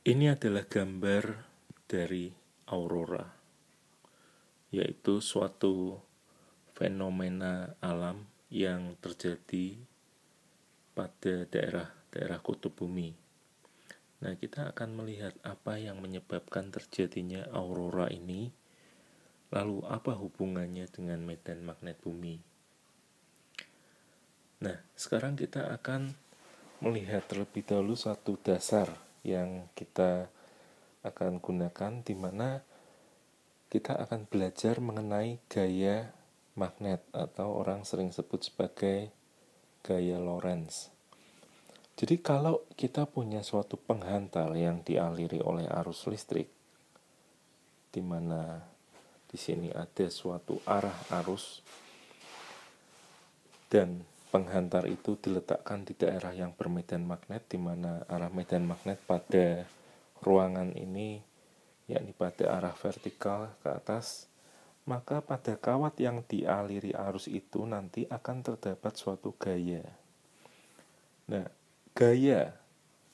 Ini adalah gambar dari aurora, yaitu suatu fenomena alam yang terjadi pada daerah kutub bumi. Nah, kita akan melihat apa yang menyebabkan terjadinya aurora ini, lalu apa hubungannya dengan medan magnet bumi. Nah, sekarang kita akan melihat terlebih dahulu satu dasar yang kita akan gunakan, di mana kita akan belajar mengenai gaya magnet atau orang sering sebut sebagai gaya Lorentz. Jadi kalau kita punya suatu penghantar yang dialiri oleh arus listrik, di mana di sini ada suatu arah arus dan penghantar itu diletakkan di daerah yang bermedan magnet, di mana arah medan magnet pada ruangan ini yakni pada arah vertikal ke atas, maka pada kawat yang dialiri arus itu nanti akan terdapat suatu gaya. Nah, gaya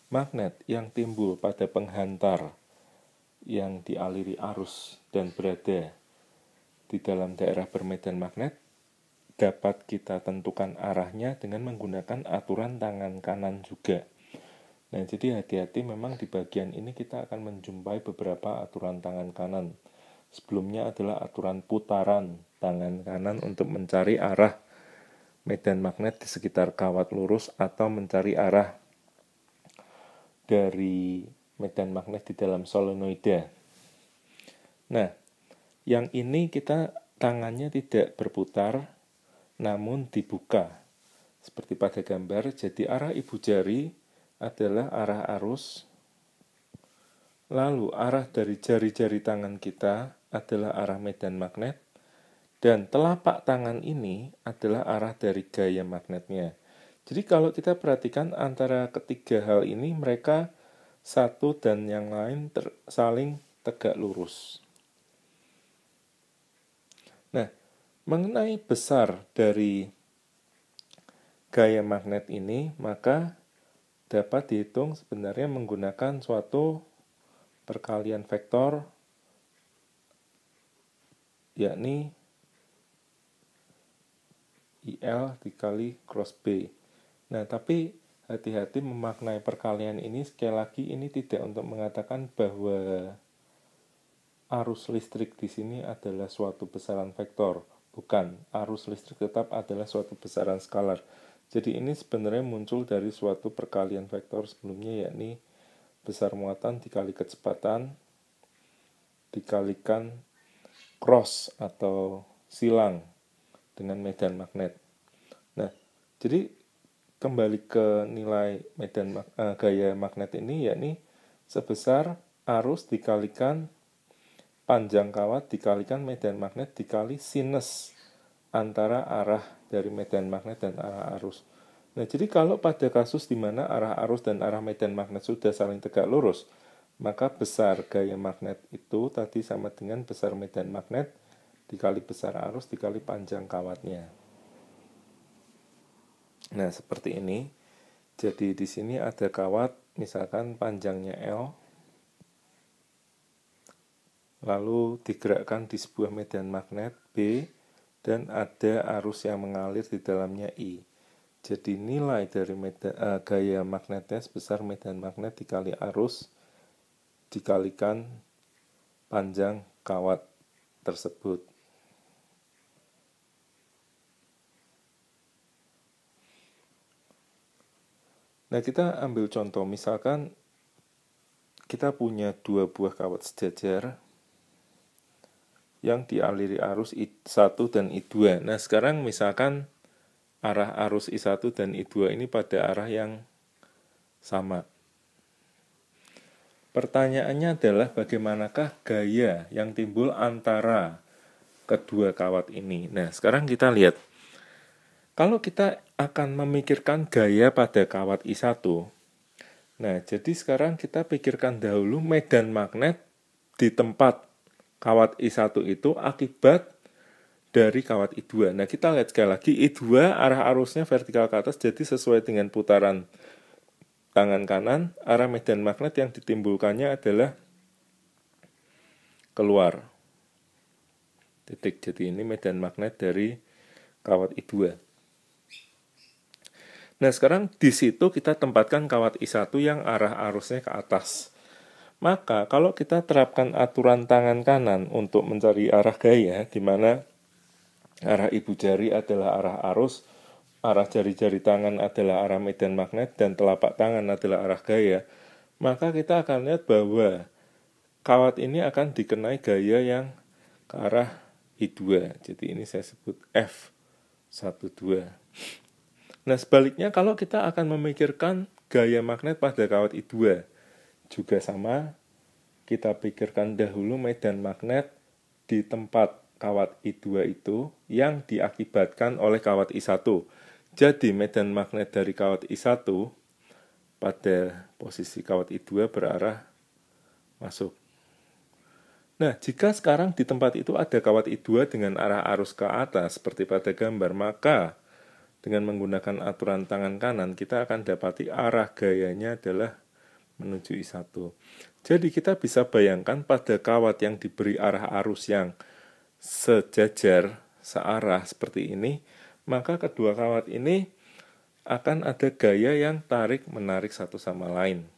magnet yang timbul pada penghantar yang dialiri arus dan berada di dalam daerah bermedan magnet dapat kita tentukan arahnya dengan menggunakan aturan tangan kanan juga. Nah, jadi hati-hati, memang di bagian ini kita akan menjumpai beberapa aturan tangan kanan. Sebelumnya adalah aturan putaran tangan kanan untuk mencari arah medan magnet di sekitar kawat lurus atau mencari arah dari medan magnet di dalam solenoida. Nah, yang ini kita tangannya tidak berputar, namun dibuka seperti pada gambar. Jadi arah ibu jari adalah arah arus, lalu arah dari jari-jari tangan kita adalah arah medan magnet, dan telapak tangan ini adalah arah dari gaya magnetnya. Jadi kalau kita perhatikan antara ketiga hal ini, mereka satu dan yang lain saling tegak lurus. Nah, mengenai besar dari gaya magnet ini, maka dapat dihitung sebenarnya menggunakan suatu perkalian vektor, yakni IL dikali cross B. Nah, tapi hati-hati memaknai perkalian ini. Sekali lagi, ini tidak untuk mengatakan bahwa arus listrik di sini adalah suatu besaran vektor. Bukan, arus listrik tetap adalah suatu besaran skalar. Jadi ini sebenarnya muncul dari suatu perkalian vektor sebelumnya, yakni besar muatan dikali kecepatan dikalikan cross atau silang dengan medan magnet. Nah, jadi kembali ke nilai gaya magnet ini, yakni sebesar arus dikalikan panjang kawat dikalikan medan magnet dikali sinus antara arah dari medan magnet dan arah arus. Nah, jadi kalau pada kasus di mana arah arus dan arah medan magnet sudah saling tegak lurus, maka besar gaya magnet itu tadi sama dengan besar medan magnet dikali besar arus dikali panjang kawatnya. Nah, seperti ini. Jadi di sini ada kawat, misalkan panjangnya L, lalu digerakkan di sebuah medan magnet B, dan ada arus yang mengalir di dalamnya I. Jadi nilai dari gaya magnetnya sebesar medan magnet dikali arus dikalikan panjang kawat tersebut. Nah, kita ambil contoh, misalkan kita punya dua buah kawat sejajar yang dialiri arus I1 dan I2. Nah, sekarang misalkan arah arus I1 dan I2 ini pada arah yang sama. Pertanyaannya adalah bagaimanakah gaya yang timbul antara kedua kawat ini. Nah, sekarang kita lihat. Kalau kita akan memikirkan gaya pada kawat I1, nah, jadi sekarang kita pikirkan dahulu medan magnet di tempat kawat I1 itu akibat dari kawat I2. Nah, kita lihat sekali lagi, I2 arah arusnya vertikal ke atas, jadi sesuai dengan putaran tangan kanan, arah medan magnet yang ditimbulkannya adalah keluar. Titik. Jadi ini medan magnet dari kawat I2. Nah, sekarang di situ kita tempatkan kawat I1 yang arah arusnya ke atas. Maka kalau kita terapkan aturan tangan kanan untuk mencari arah gaya, di mana arah ibu jari adalah arah arus, arah jari-jari tangan adalah arah medan magnet, dan telapak tangan adalah arah gaya, maka kita akan lihat bahwa kawat ini akan dikenai gaya yang ke arah I2. Jadi ini saya sebut F12. Nah, sebaliknya kalau kita akan memikirkan gaya magnet pada kawat I2, juga sama, kita pikirkan dahulu medan magnet di tempat kawat I2 itu yang diakibatkan oleh kawat I1. Jadi medan magnet dari kawat I1 pada posisi kawat I2 berarah masuk. Nah, jika sekarang di tempat itu ada kawat I2 dengan arah arus ke atas seperti pada gambar, maka dengan menggunakan aturan tangan kanan, kita akan dapati arah gayanya adalah menuju I1. Jadi kita bisa bayangkan pada kawat yang diberi arah arus yang sejajar, searah seperti ini, maka kedua kawat ini akan ada gaya yang tarik-menarik satu sama lain.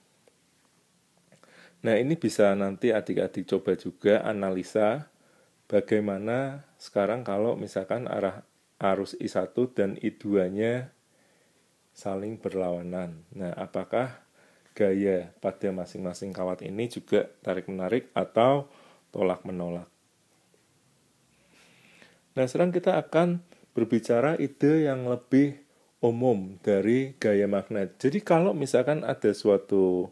Nah, ini bisa nanti adik-adik coba juga analisa bagaimana sekarang kalau misalkan arah arus I1 dan I2-nya saling berlawanan. Nah, apakah gaya pada masing-masing kawat ini juga tarik-menarik atau tolak-menolak? Nah, sekarang kita akan berbicara ide yang lebih umum dari gaya magnet. Jadi kalau misalkan ada suatu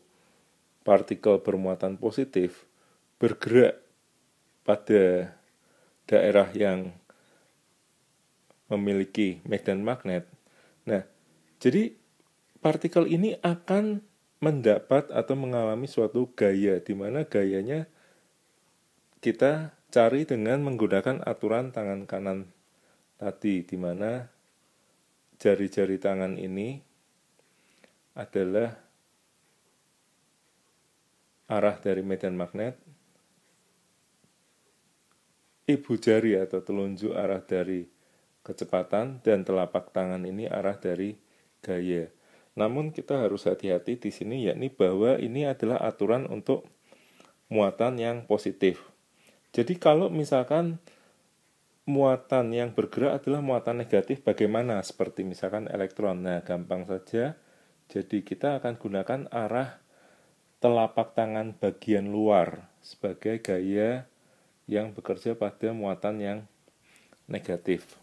partikel bermuatan positif bergerak pada daerah yang memiliki medan magnet. Nah, jadi partikel ini akan mendapat atau mengalami suatu gaya, di mana gayanya kita cari dengan menggunakan aturan tangan kanan tadi, di mana jari-jari tangan ini adalah arah dari medan magnet, ibu jari atau telunjuk arah dari kecepatan, dan telapak tangan ini arah dari gaya. Namun kita harus hati-hati di sini, yakni bahwa ini adalah aturan untuk muatan yang positif. Jadi kalau misalkan muatan yang bergerak adalah muatan negatif, bagaimana? Seperti misalkan elektron. Nah, gampang saja. Jadi kita akan gunakan arah telapak tangan bagian luar sebagai gaya yang bekerja pada muatan yang negatif.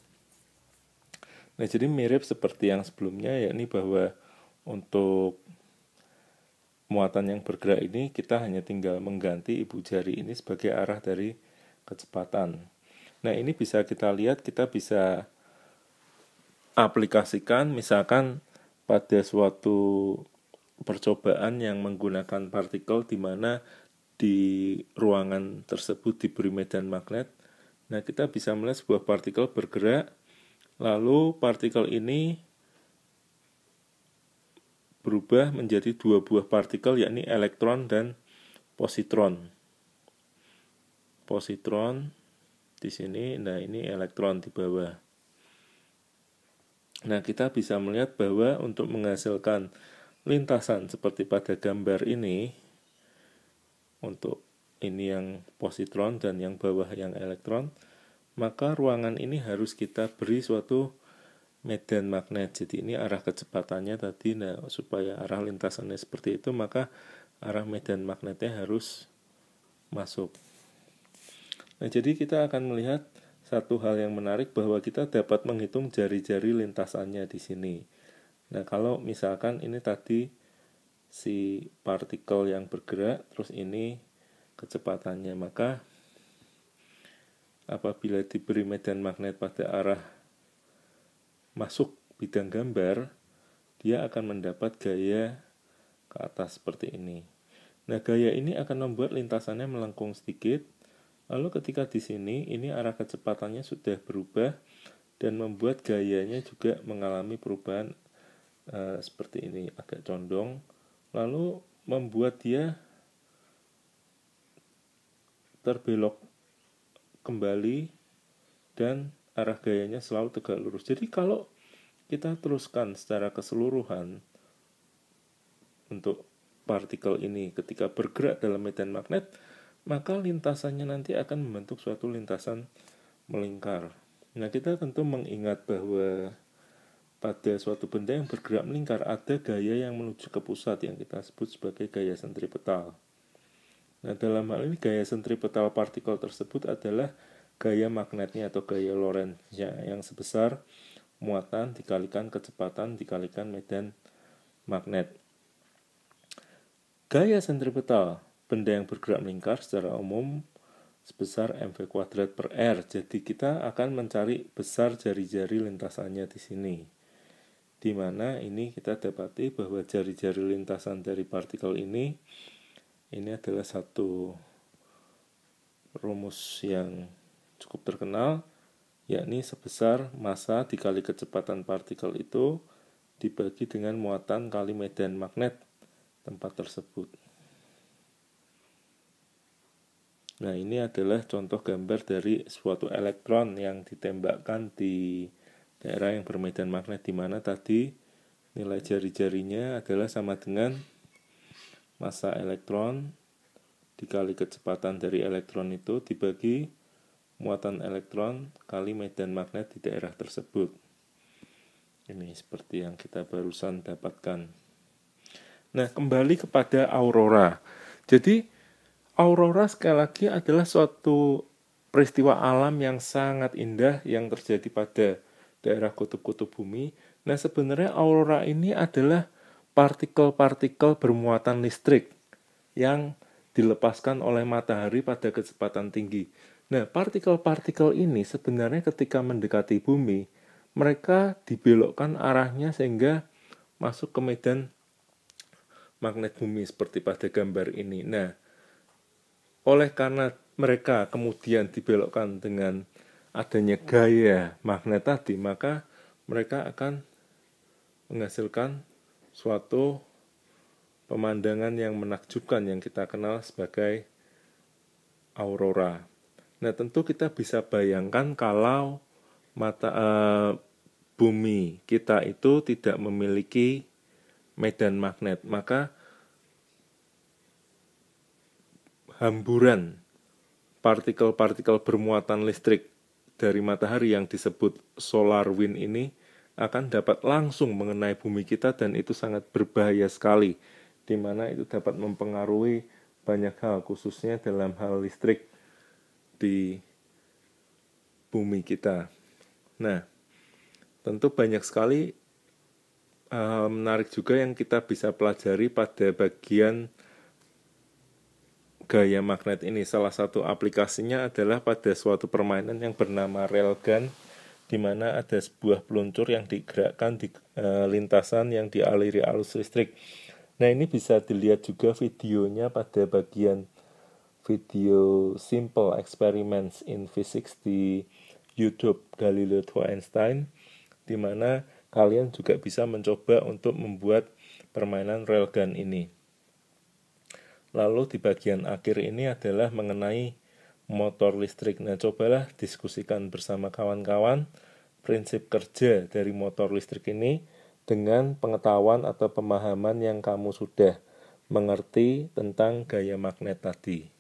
Nah, jadi mirip seperti yang sebelumnya, yakni bahwa untuk muatan yang bergerak ini kita hanya tinggal mengganti ibu jari ini sebagai arah dari kecepatan. Nah, ini bisa kita lihat, kita bisa aplikasikan misalkan pada suatu percobaan yang menggunakan partikel di mana di ruangan tersebut diberi medan magnet. Nah, kita bisa melihat sebuah partikel bergerak, lalu partikel ini berubah menjadi dua buah partikel, yakni elektron dan positron. Positron di sini, nah ini elektron di bawah. Nah, kita bisa melihat bahwa untuk menghasilkan lintasan seperti pada gambar ini, untuk ini yang positron dan yang bawah yang elektron, maka ruangan ini harus kita beri suatu medan magnet. Jadi ini arah kecepatannya tadi, nah supaya arah lintasannya seperti itu, maka arah medan magnetnya harus masuk. Nah, jadi kita akan melihat satu hal yang menarik bahwa kita dapat menghitung jari-jari lintasannya di sini. Nah, kalau misalkan ini tadi si partikel yang bergerak, terus ini kecepatannya, maka apabila diberi medan magnet pada arah masuk bidang gambar, dia akan mendapat gaya ke atas seperti ini. Nah, gaya ini akan membuat lintasannya melengkung sedikit. Lalu ketika di sini, ini arah kecepatannya sudah berubah dan membuat gayanya juga mengalami perubahan seperti ini, agak condong lalu membuat dia terbelok kembali dan arah gayanya selalu tegak lurus. Jadi kalau kita teruskan secara keseluruhan untuk partikel ini ketika bergerak dalam medan magnet, maka lintasannya nanti akan membentuk suatu lintasan melingkar. Nah, kita tentu mengingat bahwa pada suatu benda yang bergerak melingkar ada gaya yang menuju ke pusat yang kita sebut sebagai gaya sentripetal. Nah, dalam hal ini gaya sentripetal partikel tersebut adalah gaya magnetnya atau gaya Lorentz-nya yang sebesar muatan dikalikan kecepatan dikalikan medan magnet. Gaya sentripetal benda yang bergerak melingkar secara umum sebesar mv² per r. Jadi kita akan mencari besar jari-jari lintasannya di sini. Di mana ini kita dapati bahwa jari-jari lintasan dari partikel ini adalah satu rumus yang cukup terkenal, yakni sebesar massa dikali kecepatan partikel itu dibagi dengan muatan kali medan magnet tempat tersebut. Nah, ini adalah contoh gambar dari suatu elektron yang ditembakkan di daerah yang bermedan magnet, di mana tadi nilai jari-jarinya adalah sama dengan massa elektron dikali kecepatan dari elektron itu dibagi muatan elektron kali medan magnet di daerah tersebut. Ini seperti yang kita barusan dapatkan. Nah, kembali kepada aurora. Jadi, aurora sekali lagi adalah suatu peristiwa alam yang sangat indah yang terjadi pada daerah kutub-kutub bumi. Nah, sebenarnya aurora ini adalah partikel-partikel bermuatan listrik yang dilepaskan oleh matahari pada kecepatan tinggi. Nah, partikel-partikel ini sebenarnya ketika mendekati bumi, mereka dibelokkan arahnya sehingga masuk ke medan magnet bumi seperti pada gambar ini. Nah, oleh karena mereka kemudian dibelokkan dengan adanya gaya magnet tadi, maka mereka akan menghasilkan suatu pemandangan yang menakjubkan yang kita kenal sebagai aurora. Nah, tentu kita bisa bayangkan kalau bumi kita itu tidak memiliki medan magnet, maka hamburan partikel-partikel bermuatan listrik dari matahari yang disebut solar wind ini akan dapat langsung mengenai bumi kita, dan itu sangat berbahaya sekali, di mana itu dapat mempengaruhi banyak hal, khususnya dalam hal listrik di bumi kita. Nah, tentu banyak sekali menarik juga yang kita bisa pelajari pada bagian gaya magnet ini. Salah satu aplikasinya adalah pada suatu permainan yang bernama railgun, di mana ada sebuah peluncur yang digerakkan di lintasan yang dialiri arus listrik. Nah, ini bisa dilihat juga videonya pada bagian video Simple Experiments in Physics di YouTube Galileo 2 Einstein, di mana kalian juga bisa mencoba untuk membuat permainan railgun ini. Lalu di bagian akhir ini adalah mengenai motor listrik. Nah, cobalah diskusikan bersama kawan-kawan prinsip kerja dari motor listrik ini dengan pengetahuan atau pemahaman yang kamu sudah mengerti tentang gaya magnet tadi.